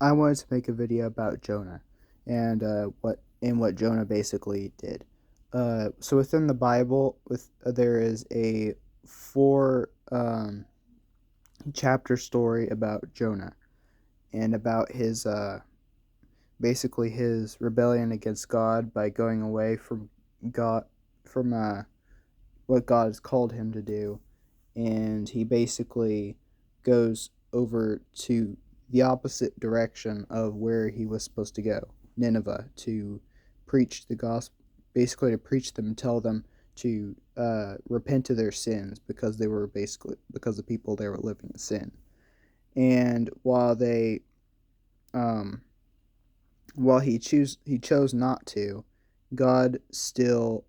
I wanted to make a video about Jonah and what Jonah basically did. So within the Bible, there is a four chapter story about Jonah and about his basically his rebellion against God by going away from God from what God has called him to do, and he basically goes over to the opposite direction of where he was supposed to go, Nineveh, to preach the gospel, basically to preach them and tell them to repent of their sins because the people they were living in sin. And um, while he chose not to, God still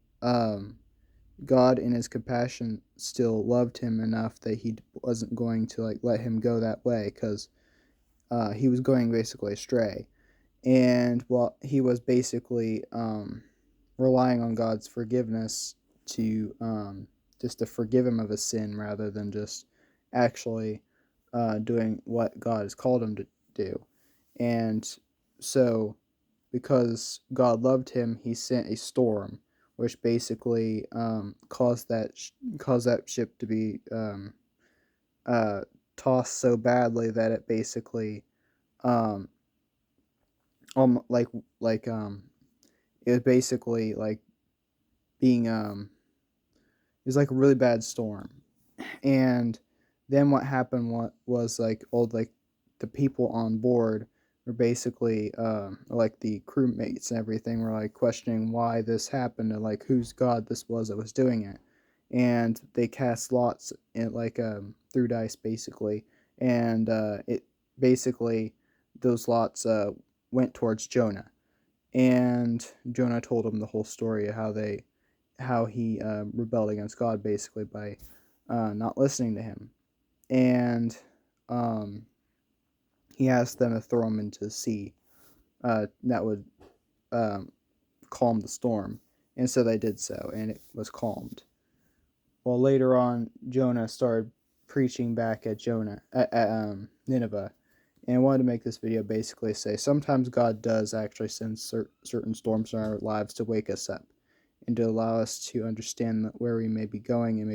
God in his compassion still loved him enough that he wasn't going to let him go that way, because he was going basically astray. And while he was basically relying on God's forgiveness to just to forgive him of his sin rather than just actually doing what God has called him to do. And so, because God loved him, he sent a storm, which basically caused that ship to be uh, tossed so badly that it basically um, like like it was basically like being it was like a really bad storm. And then what happened was like the people on board were basically like the crewmates and everything were like questioning why this happened and like whose god this was that was doing it. And they cast lots in through dice basically, and it basically those lots went towards Jonah. And Jonah told them the whole story of how he rebelled against God basically by not listening to him. And um, he asked them to throw him into the sea. That would um, calm the storm. And so they did so, and it was calmed. Well, later on, Jonah started preaching back at Nineveh. And I wanted to make this video basically say sometimes God does actually send certain storms in our lives to wake us up and to allow us to understand where we may be going and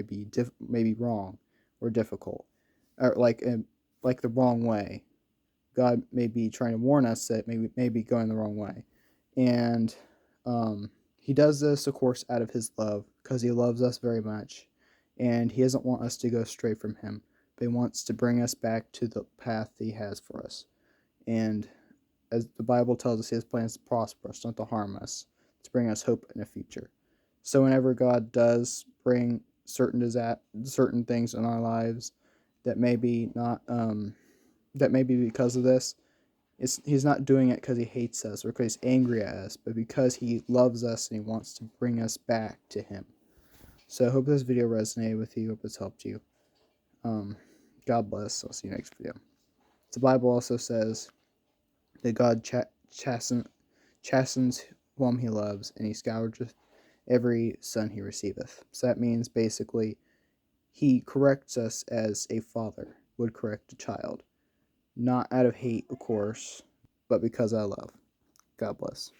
may be wrong or difficult, or like the wrong way. God may be trying to warn us that may be going the wrong way, and He does this, of course, out of His love, because He loves us very much, and He doesn't want us to go stray from Him, but He wants to bring us back to the path that He has for us. And as the Bible tells us, He has plans to prosper us, not to harm us, to bring us hope in the future. So whenever God does bring certain things in our lives that may be not that may be because of this, He's not doing it because He hates us or because He's angry at us, but because He loves us and He wants to bring us back to Him. So I hope this video resonated with you. Hope it's helped you. God bless. I'll see you next video. The Bible also says that God chastens whom He loves, and He scourgeth every son He receiveth. So that means basically He corrects us as a father would correct a child. Not out of hate, of course, but because I love. God bless.